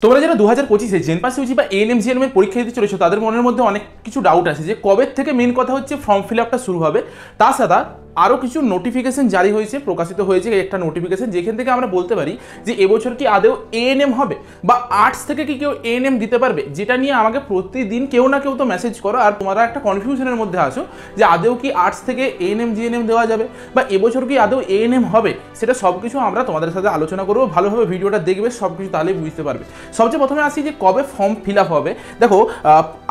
তোমরা যারা 2025 জেনপাস ইউজি বা এএনএম জিএনএম এর পরীক্ষা দিতে চলেছো তাদের মনের মধ্যে অনেক কিছু ডাউট আছে যে কবে থেকে মেন কথা হচ্ছে ফর্ম ফিল আপটা শুরু হবে। তাছাড়া আরও কিছু নোটিফিকেশন জারি হয়েছে, প্রকাশিত হয়েছে একটা নোটিফিকেশন, যেখান থেকে আমরা বলতে পারি যে এবছর কি আদৌ এএনএম হবে বা আর্টস থেকে কি কেউ এএনএম দিতে পারবে, যেটা নিয়ে আমাকে প্রতিদিন কেউ না কেউ তো মেসেজ করো আর তোমরা একটা কনফিউশনের মধ্যে আসো যে আদৌ কি আর্টস থেকে এএনএম জিএনএম দেওয়া যাবে বা এবছর কি আদৌ এএনএম হবে। সেটা সব কিছু আমরা তোমাদের সাথে আলোচনা করবো। ভালোভাবে ভিডিওটা দেখবে, সব কিছু তাহলেই বুঝতে পারবে। সবচেয়ে প্রথমে আসি যে কবে ফর্ম ফিল আপ হবে। দেখো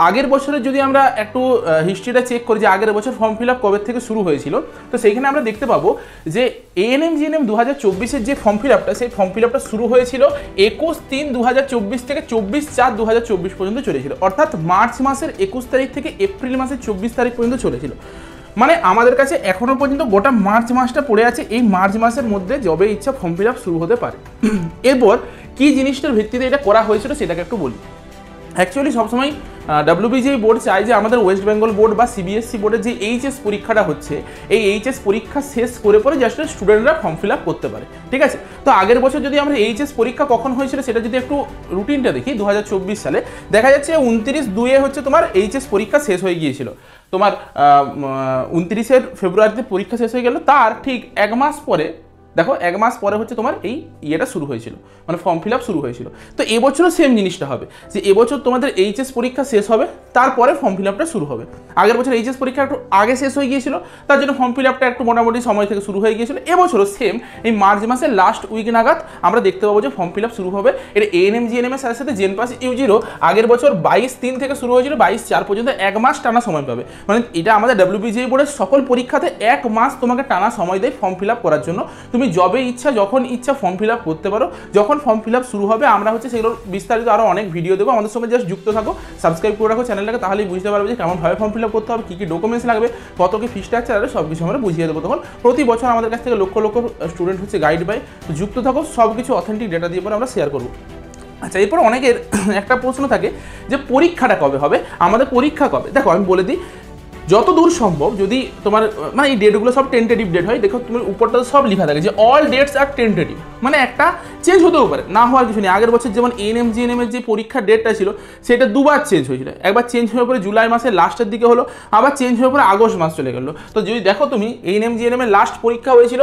আগের বছরের যদি আমরা একটু হিস্ট্রিটা চেক করি যে আগের বছর ফর্ম ফিল আপ কবে থেকে শুরু হয়েছিল, তো সেইখানে আমরা দেখতে পাবো যে এএনএম জিএনএম 2024-এর যে ফর্ম ফিল আপটা, সেই ফর্ম ফিল আপটা শুরু হয়েছিল 21/3/2024 থেকে 24/4/2024 পর্যন্ত চলেছিল। অর্থাৎ মার্চ মাসের 21 তারিখ থেকে এপ্রিল মাসের 24 তারিখ পর্যন্ত চলেছিল। মানে আমাদের কাছে এখনো পর্যন্ত গোটা মার্চ মাসটা পড়ে আছে। এই মার্চ মাসের মধ্যে যবে ইচ্ছা ফর্ম ফিল আপ শুরু হতে পারে। এরপর কি জিনিসটার ভিত্তিতে এটা করা হয়েছিল সেটাকে একটু বলি। অ্যাকচুয়ালি সবসময় WBJEE বোর্ড চাই যে আমাদের ওয়েস্ট বেঙ্গল বোর্ড বা CBSE বোর্ডের যে এইচএস পরীক্ষাটা হচ্ছে, এই এইচএস পরীক্ষা শেষ করে পরে জাস্ট স্টুডেন্টরা ফর্ম ফিল আপ করতে পারে। ঠিক আছে, তো আগের বছর যদি আমরা এইচএস পরীক্ষা কখন হয়েছিল সেটা যদি একটু রুটিনটা দেখি, 2024 সালে দেখা যাচ্ছে 29/2 হচ্ছে তোমার এইচএস পরীক্ষা শেষ হয়ে গিয়েছিল। তোমার 29 ফেব্রুয়ারিতে পরীক্ষা শেষ হয়ে গেল, তার ঠিক এক মাস পরে দেখো, এক মাস পরে হচ্ছে তোমার এই ইয়েটা শুরু হয়েছিল, মানে ফর্ম ফিল আপ শুরু হয়েছিল। তো এবছরও সেম জিনিসটা হবে যে এবছর তোমাদের এইচএস পরীক্ষা শেষ হবে, তারপরে ফর্ম ফিল আপটা শুরু হবে। আগের বছর এইচএস পরীক্ষা একটু আগে শেষ হয়ে গিয়েছিল, তার জন্য ফর্ম ফিল আপটা একটু মোটামুটি সময় থেকে শুরু হয়ে গিয়েছিল। এবছরও সেম এই মার্চ মাসের লাস্ট উইক নাগাদ আমরা দেখতে পাবো যে ফর্ম ফিল আপ শুরু হবে। এটা এএনএম জিএনএম এর সাথে সাথে জেনপাস ইউজিরও আগের বছর 22/3 থেকে শুরু হয়েছিল, 22/4 পর্যন্ত এক মাস টানা সময় পাবে। মানে এটা আমাদের WBJEE বোর্ডের সকল পরীক্ষাতে এক মাস তোমাকে টানা সময় দেয় ফর্ম ফিল আপ করার জন্য। তুমি যবে ইচ্ছা যখন ইচ্ছা ফর্ম ফিল আপ করতে পারো। যখন ফর্ম ফিল আপ শুরু হবে আমরা হচ্ছে সেগুলোর বিস্তারিত আরও অনেক ভিডিও দেবো। আমাদের সঙ্গে জাস্ট যুক্ত থাকো, সাবস্ক্রাইব করে রাখো চ্যানেলটাকে, তাহলেই বুঝতে পারবে যে কেমনভাবে ফর্ম ফিল আপ করতে হবে, কী কী ডকুমেন্টস লাগবে, কত কি ফি স্ট্রাকচার আছে, সব কিছু আমরা বুঝিয়ে দেবো। তখন প্রতি বছর আমাদের কাছ থেকে লক্ষ লক্ষ স্টুডেন্ট হচ্ছে গাইড পাই। তো যুক্ত থাকো, সব কিছু অথেন্টিক ডেটা দিয়ে পরে আমরা শেয়ার করবো। আচ্ছা, এরপর অনেকের একটা প্রশ্ন থাকে যে পরীক্ষাটা কবে হবে, আমাদের পরীক্ষা কবে। দেখো আমি বলে দিই, যত দূর সম্ভব যদি তোমার মানে এই ডেটগুলো সব টেন্টেটিভ ডেট হয়। দেখো তুমি উপরটা সব লেখা থাকে যে অল ডেটস আর টেন্টেটিভ, মানে একটা চেঞ্জ হতেও পারে, না হওয়ার কিছু নেই। আগের বছর যেমন এএনএম জিএনএম এর যে পরীক্ষার ডেটটা ছিল সেটা দুবার চেঞ্জ হয়েছিল। একবার চেঞ্জ হয়ে পরে জুলাই মাসের লাস্টের দিকে হলো, আবার চেঞ্জ হয়ে পরে আগস্ট মাস চলে গেলো। তো যদি দেখো তুমি এএনএম জিএনএম এর লাস্ট পরীক্ষা হয়েছিল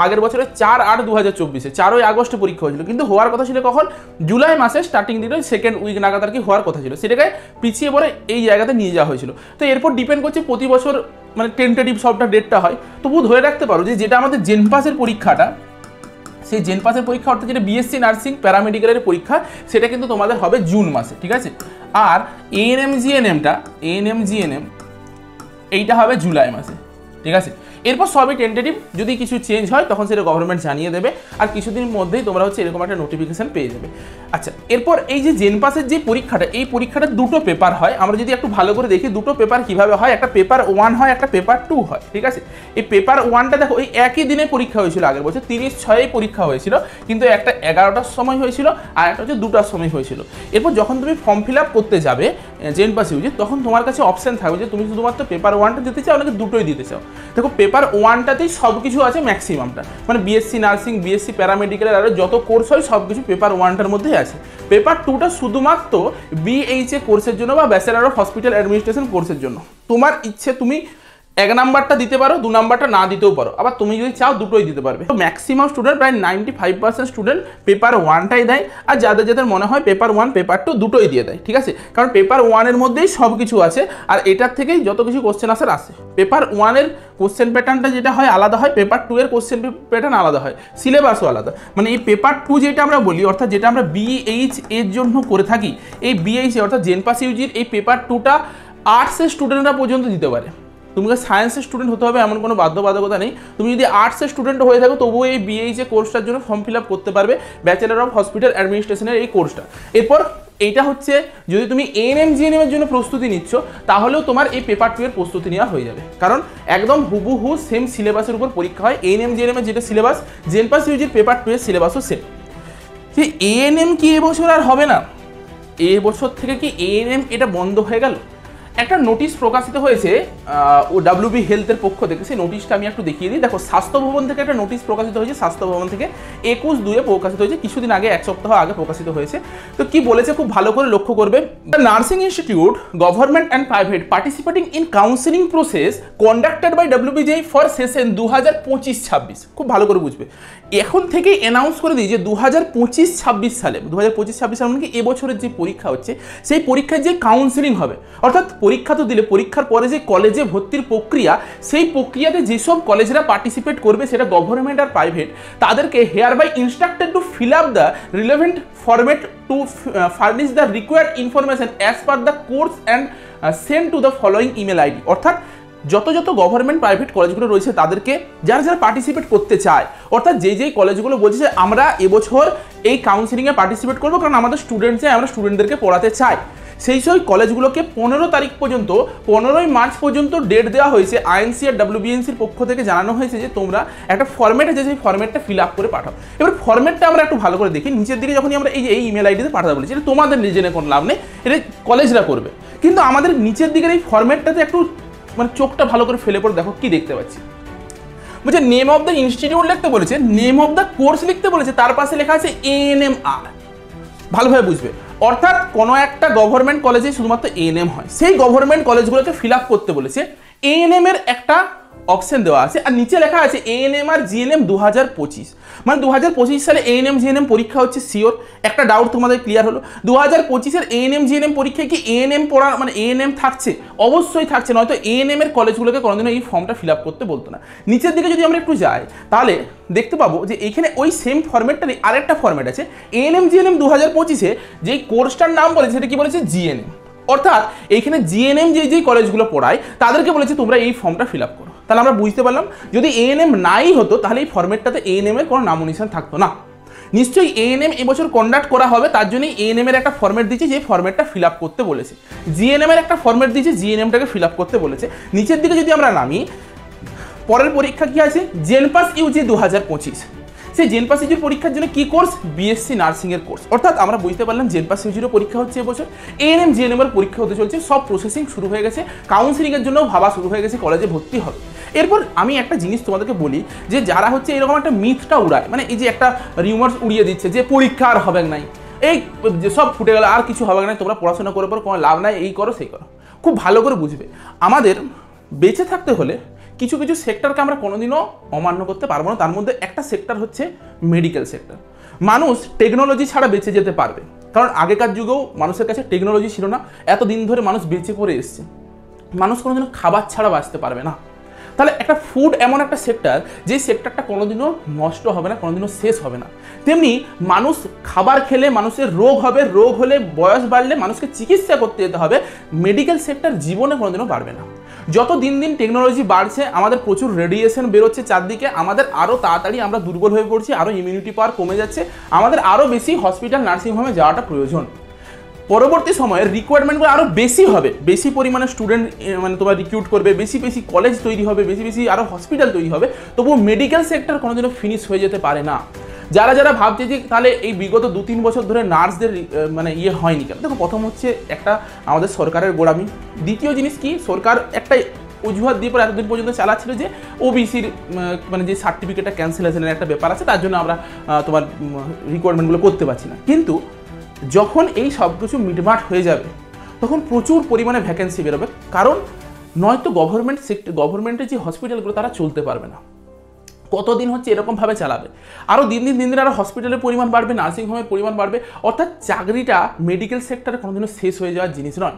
আগের বছরের 4/8/2024, 4ই আগস্টে পরীক্ষা হয়েছিল, কিন্তু হওয়ার কথা ছিল কখন, জুলাই মাসের স্টার্টিং দিকে সেকেন্ড উইক নাগাদ আর কি হওয়ার কথা ছিল। সেটাকে পিছিয়ে পরে এই জায়গাতে নিয়ে যাওয়া হয়েছিল। তো এরপর ডিপেন্ড করছে প্রতি বছর মানে টেন্টেটিভ সবটা ডেটটা হয়। তবু ধরে রাখতে পারো যে যেটা আমাদের জেনপাসের পরীক্ষাটা, সেই জেনপাসের পরীক্ষা অর্থাৎ যেটা বিএসসি নার্সিং প্যারামেডিক্যালের পরীক্ষা, সেটা কিন্তু তোমাদের হবে জুন মাসে। ঠিক আছে, আর এএনএম জিএনএম এইটা হবে জুলাই মাসে। ঠিক আছে, এরপর সবই টেন্টেটিভ, যদি কিছু চেঞ্জ হয় তখন সেটা গভর্নমেন্ট জানিয়ে দেবে, আর কিছুদিনের মধ্যেই তোমরা হচ্ছে এরকম একটা নোটিফিকেশন পেয়ে যাবে। আচ্ছা, এরপর এই যে জেনপাসের যে পরীক্ষাটা, এই পরীক্ষাটা দুটো পেপার হয়। আমরা যদি একটু ভালো করে দেখি দুটো পেপার কিভাবে হয়, একটা পেপার 1 হয়, একটা পেপার 2 হয়। ঠিক আছে, এই পেপার 1টা দেখো এই একই দিনে পরীক্ষা হয়েছিল আগের বছর, 30/6 পরীক্ষা হয়েছিল, কিন্তু একটা 11টার সময় হয়েছিল আর একটা হচ্ছে 2টার সময় হয়েছিল। এরপর যখন তুমি ফর্ম ফিল আপ করতে যাবে জেনপাস ইউজি, তখন তোমার কাছে অপশন থাকবে যে তুমি শুধুমাত্র পেপার 1টা দিতে চাও নাকি দুটোই দিতে চাও। দেখো পেপার 1টাতেই সব কিছু আছে ম্যাক্সিমামটা, মানে বিএসসি নার্সিং, বিএসসি প্যারামেডিক্যালের আরও যত কোর্স হয় সব কিছু পেপার 1টার মধ্যেই আছে। পেপার 2টা শুধুমাত্র BHA কোর্সের জন্য বা ব্যাচেলর অফ হসপিটাল অ্যাডমিনিস্ট্রেশন কোর্সের জন্য। তোমার ইচ্ছে তুমি 1 নাম্বারটা দিতে পারো, 2 নাম্বারটা না দিতেও পারো, আবার তুমি যদি চাও দুটোই দিতে পারবে। তো ম্যাক্সিমাম স্টুডেন্ট প্রায় 95% স্টুডেন্ট পেপার 1টাই দেয়, আর যাদের যাদের মনে হয় পেপার 1 পেপার 2 দুটোই দিয়ে দেয়। ঠিক আছে, কারণ পেপার 1-এর মধ্যেই সব কিছু আছে, আর এটার থেকেই যত কিছু কোশ্চেন আসার আসে। পেপার 1-এর কোশ্চেন প্যাটার্নটা যেটা হয় আলাদা হয়, পেপার 2-এর কোশ্চেন প্যাটার্ন আলাদা হয়, সিলেবাসও আলাদা। মানে এই পেপার 2 যেটা আমরা বলি, অর্থাৎ যেটা আমরা BHA এর জন্য করে থাকি, এই BHA অর্থাৎ জেনপাস ইউজির এই পেপার 2টা আর্টসের স্টুডেন্টরা পর্যন্ত দিতে পারে। তোমাকে সায়েন্সের স্টুডেন্ট হতে হবে এমন কোনো বাধ্যবাধকতা নেই। তুমি যদি আর্টসের স্টুডেন্ট হয়ে থাকো তবুও এই BHA কোর্সটার জন্য ফর্ম ফিল আপ করতে পারবে, ব্যাচেলর অফ হসপিটাল অ্যাডমিনিস্ট্রেশনের এই কোর্সটা। এরপর এইটা হচ্ছে যদি তুমি এএনএম জিএনএম এর জন্য প্রস্তুতি নিচ্ছ, তাহলেও তোমার এই পেপার 2 এর প্রস্তুতি নেওয়া হয়ে যাবে, কারণ একদম হুবহু সেম সিলেবাসের উপর পরীক্ষা হয়। এএনএম জিএনএম এর যেটা সিলেবাস, জেনপাস ইউজির পেপার 2 এর সিলেবাসও সেম। যে এএনএম কি এবছর আর হবে না, এবছর থেকে কি এএনএম এটা বন্ধ হয়ে গেল? একটা নোটিশ প্রকাশিত হয়েছে WB হেলথের পক্ষ থেকে। সেই নোটিশটা আমি একটু দেখিয়ে দিই। দেখো, স্বাস্থ্য ভবন থেকে একটা নোটিশ প্রকাশিত হয়েছে, স্বাস্থ্য ভবন থেকে 21/2 প্রকাশিত হয়েছে, কিছুদিন আগে, 1 সপ্তাহ আগে প্রকাশিত হয়েছে। তো কি বলেছে খুব ভালো করে লক্ষ্য করবে। The nursing institute government and private participating in counselling process conducted by WBJI for session 2025-26। খুব ভালো করে বুঝবে, এখন থেকে অ্যানাউন্স করে দিই যে 2025-26 সালে, 2025-26 সালে মানে কি এবছরের যে পরীক্ষা হচ্ছে সেই পরীক্ষায় যে কাউন্সিলিং হবে, অর্থাৎ পরীক্ষা তো দিলে পরীক্ষার পরে যে কলেজে ভর্তির প্রক্রিয়া, সেই প্রক্রিয়াতে যেসব কলেজরা পার্টিসিপেট করবে সেটা গভর্নমেন্ট আর প্রাইভেট, তাদেরকে hereby instructed to fill up the relevant format to furnish the required information as per the course and send to the following email ID. অর্থাৎ যত গভর্নমেন্ট প্রাইভেট কলেজগুলো রয়েছে তাদেরকে যারা পার্টিসিপেট করতে চায়, অর্থাৎ যেই কলেজগুলো বলছে যে আমরা এবছর এই কাউন্সিলিংয়ে পার্টিসিপেট করবো কারণ আমাদের স্টুডেন্ট চাই, আমরা স্টুডেন্টদেরকে পড়াতে চাই, সেই কলেজগুলোকে 15 তারিখ পর্যন্ত, 15ই মার্চ পর্যন্ত ডেট দেওয়া হয়েছে। আইএনসি আর WBNCর পক্ষ থেকে জানানো হয়েছে যে তোমরা একটা ফর্মেট আছে, সেই ফর্মেটটা ফিল আপ করে পাঠাও। এবার ফর্মেটটা আমরা একটু ভালো করে দেখি। নিচের দিকে যখনই আমরা এই ইমেল আইডিতে পাঠাতে বলেছি, এটা তোমাদের জেনে কোনো লাভ নেই, এটা কলেজরা করবে। কিন্তু আমাদের নিচের দিকের এই ফর্মেটটাতে একটু মানে চোখটা ভালো করে ফেলে পড়ে দেখো কি দেখতে পাচ্ছি। বলছে নেম অফ দ্য ইনস্টিটিউট লিখতে বলেছে, নেম অফ দ্য কোর্স লিখতে বলেছে, তার পাশে লেখা আছে ANMR। ভালোভাবে বুঝবে, অর্থাৎ কোনো একটা গভর্নমেন্ট কলেজে শুধুমাত্র ANM হয়, সেই গভর্নমেন্ট কলেজগুলোকে ফিল আপ করতে বলেছে। ANM এর একটা অপশন দেওয়া আছে আর নিচে লেখা আছে ANM আর GNM 2025, মানে 2025 সালে ANM GNM পরীক্ষা হচ্ছে শিওর। একটা ডাউট তোমাদের ক্লিয়ার হলো, 2025-এর ANM GNM পরীক্ষায় কি ANM পড়া মানে ANM থাকছে? অবশ্যই থাকছে, নয়তো ANM এর কলেজগুলোকে কোনোদিনও এই ফর্মটা ফিল আপ করতে বলতো না। নিচের দিকে যদি আমরা একটু যাই তাহলে দেখতে পাবো যে এখানে ওই সেম ফর্মেটটারই আরেকটা ফর্মেট আছে। ANM GNM 2025-এ যেই কোর্সটার নাম বলেছে সেটা কি বলেছে? GNM। অর্থাৎ এইখানে GNM যেই কলেজগুলো পড়ায় তাদেরকে বলেছে তোমরা এই ফর্মটা ফিল আপ করো। তাহলে আমরা বুঝতে পারলাম যদি ANM নাই হতো তাহলে এই ফর্মেটটাতে ANM এর কোনো নামনিশান থাকতো না। নিশ্চয়ই ANM এবছর কন্ডাক্ট করা হবে, তার জন্যই ANM এর একটা ফর্মেট দিয়েছে, যে ফর্মেটটা ফিল আপ করতে বলেছে। GNM এর একটা ফর্মেট দিয়েছে, GNMটাকে ফিল আপ করতে বলেছে। নিচের দিকে যদি আমরা নামি, পরের পরীক্ষা কি আছে? জেনপাস ইউজি 2025। সেই জেনপাস ইউজির পরীক্ষার জন্য কি কোর্স? BSc নার্সিং এর কোর্স। অর্থাৎ আমরা বুঝতে পারলাম জেনপাস ইউজিরও পরীক্ষা হচ্ছে এবছর, ANM GNM এর পরীক্ষা হতে চলছে, সব প্রসেসিং শুরু হয়ে গেছে, কাউন্সিলিং এর জন্য ভাবা শুরু হয়ে গেছে, কলেজে ভর্তি হবে। এরপর আমি একটা জিনিস তোমাদেরকে বলি, যে যারা হচ্ছে এরকম একটা মিথটা উড়ায়, মানে এই যে একটা রিউমার্স উড়িয়ে দিচ্ছে যে পরীক্ষা আর হবে নাই, এই যে সব ফুটে গেল, আর কিছু হবে না, তোমরা পড়াশোনা করে পর কোনো লাভ নাই, এই করো সেই করো। খুব ভালো করে বুঝবে, আমাদের বেঁচে থাকতে হলে কিছু সেক্টরকে আমরা কোনোদিনও অমান্য করতে পারবো না। তার মধ্যে একটা সেক্টর হচ্ছে মেডিকেল সেক্টর। মানুষ টেকনোলজি ছাড়া বেঁচে যেতে পারবে, কারণ আগেকার যুগেও মানুষের কাছে টেকনোলজি ছিল না, এতদিন ধরে মানুষ বেঁচে করে এসছে। মানুষ কোনোদিনও খাবার ছাড়া বাঁচতে পারবে না। তাহলে একটা ফুড এমন একটা সেক্টর, যে সেক্টরটা কোনোদিনও নষ্ট হবে না, কোনোদিনও শেষ হবে না। তেমনি মানুষ খাবার খেলে মানুষের রোগ হবে, রোগ হলে বয়স বাড়লে মানুষকে চিকিৎসা করতে যেতে হবে, মেডিকেল সেক্টর জীবনে কোনোদিনও বাড়বে না। যত দিন টেকনোলজি বাড়ছে, আমাদের প্রচুর রেডিয়েশন বেরোচ্ছে চারদিকে, আমাদের আরও তাড়াতাড়ি আমরা দুর্বল হয়ে পড়ছি, আরও ইমিউনিটি পাওয়ার কমে যাচ্ছে, আমাদের আরও বেশি হসপিটাল নার্সিংহোমে যাওয়াটা প্রয়োজন। পরবর্তী সময়ে রিকোয়ারমেন্টগুলো আরও বেশি হবে, বেশি পরিমাণে স্টুডেন্ট মানে তোমার রিক্রুট করবে, বেশি কলেজ তৈরি হবে, বেশি আরও হসপিটাল তৈরি হবে, তবুও মেডিকেল সেক্টর কোনোদিনও ফিনিশ হয়ে যেতে পারে না। যারা ভাবছে যে তাহলে এই বিগত 2-3 বছর ধরে নার্সদের মানে হয়নি কেন, দেখো প্রথম হচ্ছে একটা আমাদের সরকারের গোড়ামি, দ্বিতীয় জিনিস কি, সরকার একটা অজুহাত দিয়ে পর এতদিন পর্যন্ত চালাচ্ছিল যে ওবিসির মানে যে সার্টিফিকেটটা ক্যান্সেলেশনের একটা ব্যাপার আছে, তার জন্য আমরা তোমার রিকোয়ারমেন্টগুলো করতে পারছি না। কিন্তু যখন এই সব কিছু মিটমাট হয়ে যাবে তখন প্রচুর পরিমাণে ভ্যাকেন্সি বেরোবে, কারণ নয়তো গভর্নমেন্টের যে হসপিটালগুলো তারা চলতে পারবে না। কতদিন হচ্ছে এরকমভাবে চালাবে? আরও দিন দিন আরও হসপিটালের পরিমাণ বাড়বে, নার্সিংহোমের পরিমাণ বাড়বে, অর্থাৎ চাকরিটা মেডিকেল সেক্টরে কোনোদিনও শেষ হয়ে যাওয়ার জিনিস নয়।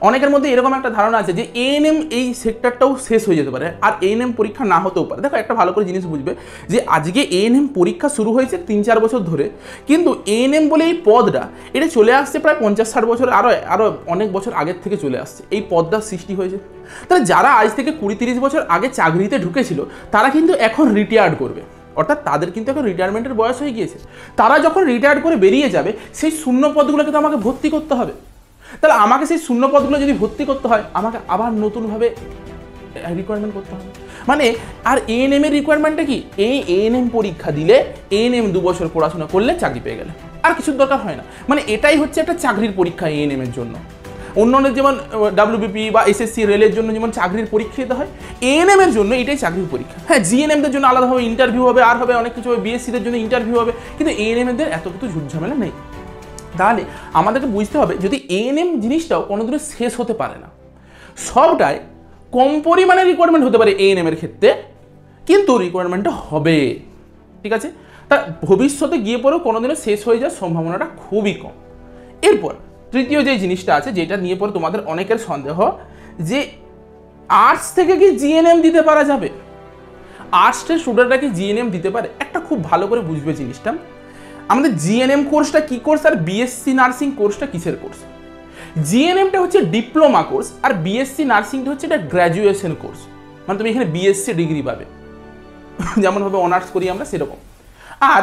অনেকের মধ্যে এরকম একটা ধারণা আছে যে ANM এই সেক্টরটাও শেষ হয়ে যেতে পারে, আর ANM পরীক্ষা না হতেও পারে। দেখো একটা ভালো করে জিনিস বুঝবে যে আজকে ANM পরীক্ষা শুরু হয়েছে 3-4 বছর ধরে, কিন্তু ANM বলে এই পদটা এটা চলে আসছে প্রায় 50-60 বছর, আরও অনেক বছর আগের থেকে চলে আসছে, এই পদটা সৃষ্টি হয়েছে। তাহলে যারা আজ থেকে 20-30 বছর আগে চাকরিতে ঢুকেছিল তারা কিন্তু এখন রিটায়ার্ড করবে, অর্থাৎ তাদের কিন্তু এখন রিটায়ারমেন্টের বয়স হয়ে গিয়েছে। তারা যখন রিটায়ার্ড করে বেরিয়ে যাবে, সেই শূন্য পদগুলোকে তো আমাকে ভর্তি করতে হবে। তাহলে আমাকে সেই শূন্য পদগুলো যদি ভর্তি করতে হয়, আমাকে আবার নতুনভাবে রিকোয়ারমেন্ট করতে হবে। মানে আর ANM এর রিকোয়ারমেন্টটা কি? এই ANM পরীক্ষা দিলে, ANM 2 বছর পড়াশোনা করলে চাকরি পেয়ে গেলে, আর কিছুর দরকার হয় না। মানে এটাই হচ্ছে একটা চাকরির পরীক্ষা ANM এর জন্য। অন্যান্য যেমন ডাব্লিউবিপি বা এসএসসি রেলের জন্য যেমন চাকরির পরীক্ষা দিতে হয়, এএনএম এর জন্য এটাই চাকরির পরীক্ষা। হ্যাঁ, জিএনএমদের জন্য আলাদাভাবে ইন্টারভিউ হবে, আর হবে অনেক কিছু হবে, বিএসসিদের জন্য ইন্টারভিউ হবে, কিন্তু এএনএমদের এত কিছু ঝুটঝামেলা নেই। তাহলে আমাদেরকে বুঝতে হবে যদি এএনএম জিনিসটাও কোনোদিনও শেষ হতে পারে না, সবটাই কম পরিমাণে রিকোয়ারমেন্ট হতে পারে এএনএম এর ক্ষেত্রে, কিন্তু রিকোয়ারমেন্টটা হবে, ঠিক আছে? তা ভবিষ্যতে গিয়ে পরেও কোনোদিনও শেষ হয়ে যাওয়ার সম্ভাবনাটা খুবই কম। এরপর তৃতীয় যে জিনিসটা আছে, যেটা নিয়ে পরে তোমাদের অনেকের সন্দেহ, যে আর্টস থেকে কি জিএনএম দিতে পারা যাবে, আর্টসের স্টুডেন্টরা কি জিএনএম দিতে পারে? একটা খুব ভালো করে বুঝবে জিনিসটা, আমাদের জিএনএম কোর্সটা কি কোর্স আর বিএসসি নার্সিং কোর্সটা কিসের কোর্স। জিএনএমটা হচ্ছে ডিপ্লোমা কোর্স আর বিএসসি নার্সিংটা হচ্ছে এটা গ্র্যাজুয়েশন কোর্স, মানে তুমি এখানে বিএসসি ডিগ্রি পাবে, যেমনভাবে অনার্স করি আমরা সেরকম। আর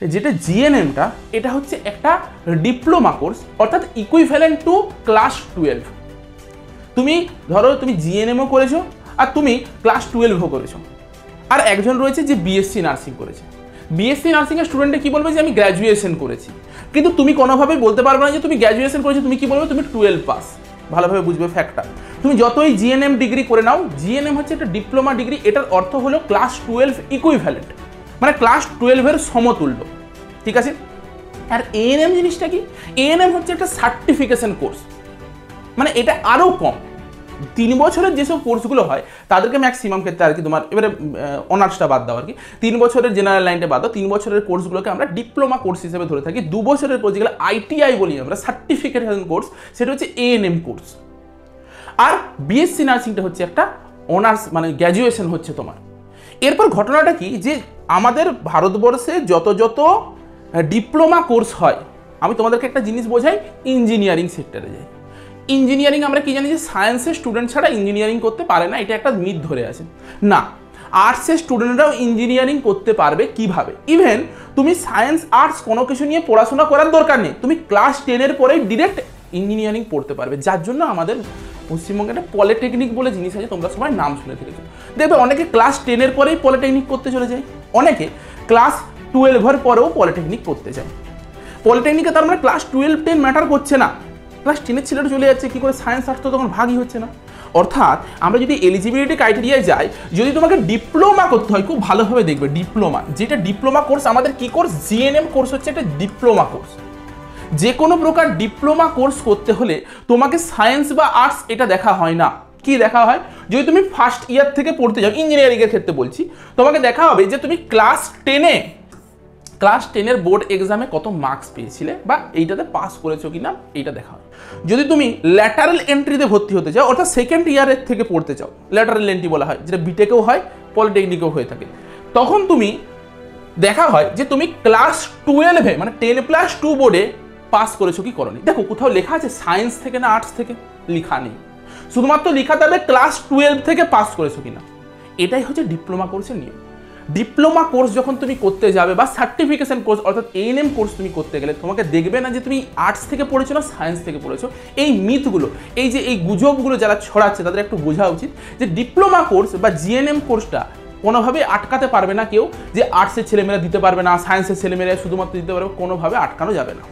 যেটা জিএনএমটা, এটা হচ্ছে একটা ডিপ্লোমা কোর্স, অর্থাৎ ইকুইভ্যালেন্ট টু ক্লাস 12। তুমি ধরো তুমি জিএনএমও করেছো আর তুমি ক্লাস 12ও করেছো, আর একজন রয়েছে যে বিএসসি নার্সিং করেছে। বিএসসি নার্সিংয়ের স্টুডেন্টে কি বলবে যে আমি গ্র্যাজুয়েশন করেছি, কিন্তু তুমি কোনোভাবেই বলতে পারবে না যে তুমি গ্র্যাজুয়েশন করেছো, তুমি কি বলবে তুমি 12 পাস। ভালোভাবে বুঝবে ফ্যাক্টটা। তুমি যতই জিএনএম ডিগ্রি করে নাও, জিএনএম হচ্ছে একটা ডিপ্লোমা ডিগ্রি, এটার অর্থ হলো ক্লাস 12 ইকুইভ্যালেন্ট, মানে ক্লাস 12-এর সমতুল্য, ঠিক আছে? আর এএনএম জিনিসটা কি? এএনএম হচ্ছে একটা সার্টিফিকেশন কোর্স, মানে এটা আরও কম। 3 বছরের যেসব কোর্সগুলো হয় তাদেরকে ম্যাক্সিমাম ক্ষেত্রে আর কি তোমার, এবারে অনার্সটা বাদ দাও আর কি, 3 বছরের জেনারেল লাইনটা বাদ দাও, 3 বছরের কোর্সগুলোকে আমরা ডিপ্লোমা কোর্স হিসেবে ধরে থাকি। 2 বছরের কোর্স যেগুলো আইটিআই বলি আমরা, সার্টিফিকেশন কোর্স, সেটা হচ্ছে এএনএম কোর্স। আর বিএসসি নার্সিংটা হচ্ছে একটা অনার্স, মানে গ্র্যাজুয়েশন হচ্ছে তোমার। এরপর ঘটনাটা কি, যে আমাদের ভারতবর্ষে যত ডিপ্লোমা কোর্স হয়, আমি তোমাদেরকে একটা জিনিস বোঝাই, ইঞ্জিনিয়ারিং সেক্টরে যাই। ইঞ্জিনিয়ারিং আমরা কি জানি যে সায়েন্সের স্টুডেন্ট ছাড়া ইঞ্জিনিয়ারিং করতে পারে না, এটা একটা মিথ ধরে আছে। না, আর্টসের স্টুডেন্টরাও ইঞ্জিনিয়ারিং করতে পারবে। কিভাবে? ইভেন তুমি সায়েন্স আর্টস কোনো কিছু নিয়ে পড়াশোনা করার দরকার নেই, তুমি ক্লাস 10-এর পরেই ডিরেক্ট ইঞ্জিনিয়ারিং পড়তে পারবে। যার জন্য আমাদের পশ্চিমবঙ্গে একটা পলিটেকনিক বলে জিনিস আছে, তোমরা সবাই নাম শুনে থেকেছো। দেখবে অনেকে ক্লাস 10-এর পরেই পলিটেকনিক করতে চলে যায়, অনেকে ক্লাস 12-এর পরেও পলিটেকনিক করতে যায়। পলিটেকনিকে তার মানে ক্লাস 12-10 ম্যাটার করছে না, ক্লাস 10-এর ছেলেটা চলে যাচ্ছে, কি করে সায়েন্স আর্টস তো তখন ভাগই হচ্ছে না। অর্থাৎ আমরা যদি এলিজিবিলিটি ক্রাইটেরিয়ায় যাই, যদি তোমাকে ডিপ্লোমা করতে হয়, খুব ভালোভাবে দেখবে ডিপ্লোমা, যেটা ডিপ্লোমা কোর্স আমাদের কি কোর্স, জিএনএম কোর্স হচ্ছে একটা ডিপ্লোমা কোর্স। যে কোনো প্রকার ডিপ্লোমা কোর্স করতে হলে তোমাকে সায়েন্স বা আর্টস এটা দেখা হয় না। কি দেখা হয়? যদি তুমি ফার্স্ট ইয়ার থেকে পড়তে যাও, ইঞ্জিনিয়ারিংয়ের ক্ষেত্রে বলছি, তোমাকে দেখা হবে যে তুমি ক্লাস 10-এর বোর্ড এক্সামে কত মার্কস পেয়েছিলে বা এইটাতে পাস করেছো কিনা, এইটা দেখা হয়। যদি তুমি ল্যাটারাল এন্ট্রিতে ভর্তি হতে চাও, অর্থাৎ সেকেন্ড ইয়ারের থেকে পড়তে চাও, ল্যাটারাল এন্ট্রি বলা হয়, যেটা বিটেকেও হয়, পলিটেকনিকেও হয়ে থাকে, তখন তুমি দেখা হয় যে তুমি ক্লাস 12-এ মানে 10+2 বোর্ডে পাস করেছো কি করোনি। দেখো কোথাও লেখা আছে সায়েন্স থেকে না আর্টস থেকে, লেখা নেই, শুধুমাত্র লেখা থাকবে ক্লাস 12 থেকে পাস করেছো কিনা। এটাই হচ্ছে ডিপ্লোমা কোর্সের নিয়ম। ডিপ্লোমা কোর্স যখন তুমি করতে যাবে বা সার্টিফিকেশন কোর্স অর্থাৎ এএনএম কোর্স তুমি করতে গেলে, তোমাকে দেখবে না যে তুমি আর্টস থেকে পড়েছো না সায়েন্স থেকে পড়েছো। এই মিথগুলো, এই যে এই গুজবগুলো যারা ছড়াচ্ছে তাদের একটু বোঝা উচিত যে ডিপ্লোমা কোর্স বা জিএনএম কোর্সটা কোনোভাবে আটকাতে পারবে না কেউ, যে আর্টসের ছেলেমেয়েরা দিতে পারবে না, সায়েন্সের ছেলেমেয়েরা শুধুমাত্র দিতে পারবে, কোনোভাবে আটকানো যাবে না।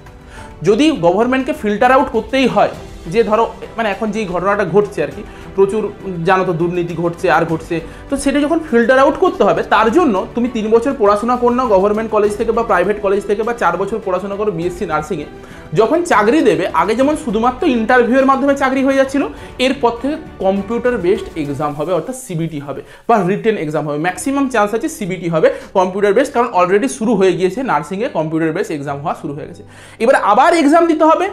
যদি গভর্নমেন্টকে ফিল্টার আউট করতেই হয়, যে ধরো মানে এখন যেই ঘটনাটা ঘটছে আর কি, প্রচুর জানো তো দুর্নীতি ঘটছে আর ঘটছে, তো সেটা যখন ফিল্টার আউট করতে হবে, তার জন্য তুমি 3 বছর পড়াশোনা করো না গভর্নমেন্ট কলেজ থেকে বা প্রাইভেট কলেজ থেকে, বা 4 বছর পড়াশোনা করো বিএসসি নার্সিংয়ে, যখন চাকরি দেবে, আগে যেমন শুধুমাত্র ইন্টারভিউয়ের মাধ্যমে চাকরি হয়ে যাচ্ছিল, এরপর থেকে কম্পিউটার বেসড এক্সাম হবে, অর্থাৎ সিবিটি হবে বা রিটেন এক্সাম হবে। ম্যাক্সিমাম চান্স আছে সিবিটি হবে, কম্পিউটার বেসড, কারণ অলরেডি শুরু হয়ে গিয়েছে নার্সিংয়ে কম্পিউটার বেসড এক্সাম হওয়া শুরু হয়ে গেছে। এবার আবার এক্সাম দিতে হবে,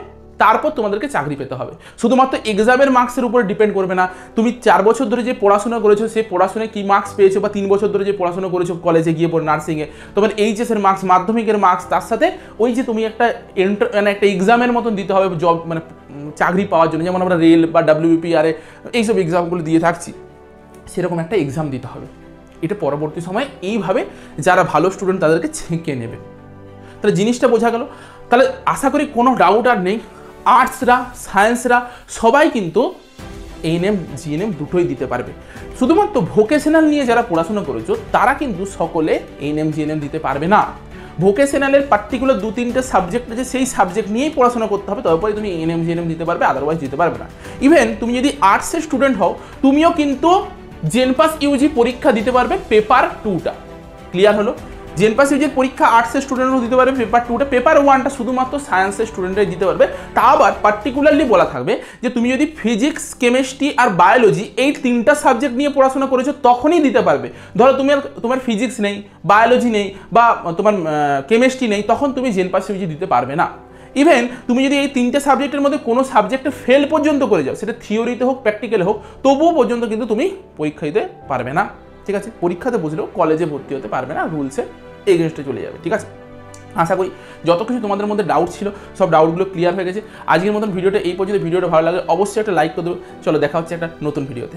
তারপর তোমাদেরকে চাকরি পেতে হবে। শুধুমাত্র এক্সামের মার্কসের উপর ডিপেন্ড করবে না, তুমি 4 বছর ধরে যে পড়াশোনা করেছো সেই পড়াশোনায় কি মার্কস পেয়েছো, বা 3 বছর ধরে যে পড়াশোনা করেছো কলেজে গিয়ে পড়ে নার্সিংয়ে, তোমার এইচএসের মার্কস, মাধ্যমিকের মার্কস, তার সাথে ওই যে তুমি একটা মানে একটা এক্সামের মতন দিতে হবে জব মানে চাকরি পাওয়ার জন্য, যেমন আমরা রেল বা ডাব্লিউবিপিআরএ এইসব এক্সামগুলো দিয়ে থাকছি, সেরকম একটা এক্সাম দিতে হবে। এটা পরবর্তী সময়ে এইভাবে যারা ভালো স্টুডেন্ট তাদেরকে ছেঁকে নেবে। তাহলে জিনিসটা বোঝা গেল। তাহলে আশা করি কোনো ডাউট আর নেই, আর্টসরা সায়েন্সরা সবাই কিন্তু এএনএম জিএনএম দুটোই দিতে পারবে। শুধুমাত্র ভোকেশনাল নিয়ে যারা পড়াশোনা করেছো তারা কিন্তু সকলে এএনএম জিএনএম দিতে পারবে না। ভোকেশনালের পার্টিকুলার 2-3টে সাবজেক্ট আছে, সেই সাবজেক্ট নিয়েই পড়াশোনা করতে হবে, তবে তুমি এএনএম জিএনএম দিতে পারবে, আদারওয়াইজ দিতে পারবে না। ইভেন তুমি যদি আর্টসের স্টুডেন্ট হও, তুমিও কিন্তু জেনপাস ইউজি পরীক্ষা দিতে পারবে পেপার 2টা। ক্লিয়ার হলো? জেনপাস ইউজির পরীক্ষা আর্টসের স্টুডেন্টও দিতে পারবে পেপার 2টা, পেপার 1টা শুধুমাত্র সায়েন্সের স্টুডেন্টরাই দিতে পারবে। তা আবার পার্টিকুলারলি বলা থাকবে যে তুমি যদি ফিজিক্স, কেমিস্ট্রি আর বায়োলজি এই 3টা সাবজেক্ট নিয়ে পড়াশোনা করেছো তখনই দিতে পারবে। ধরো তোমার ফিজিক্স নেই, বায়োলজি নেই বা তোমার কেমিস্ট্রি নেই, তখন তুমি জেনপাস ইউজি দিতে পারবে না। ইভেন তুমি যদি এই 3টে সাবজেক্টের মধ্যে কোনো সাবজেক্টে ফেল পর্যন্ত করে যাও, সেটা থিওরিতে হোক প্র্যাকটিক্যালে হোক, তবুও পর্যন্ত কিন্তু তুমি পরীক্ষা দিতে পারবে না। ঠিক আছে? পরীক্ষাতে বুঝলেও কলেজে ভর্তি হতে পারবে না, রুলসে এগেনস্টে চলে যাবে। ঠিক আছে? আশা করি যত কিছু তোমাদের মধ্যে ডাউট ছিল সব ডাউটগুলো ক্লিয়ার হয়ে গেছে। আজকের মতন ভিডিওটা এই পর্যন্ত। ভিডিওটা ভালো লাগলে অবশ্যই একটা লাইক করে দেবো। চলো দেখা হচ্ছে একটা নতুন ভিডিওতে।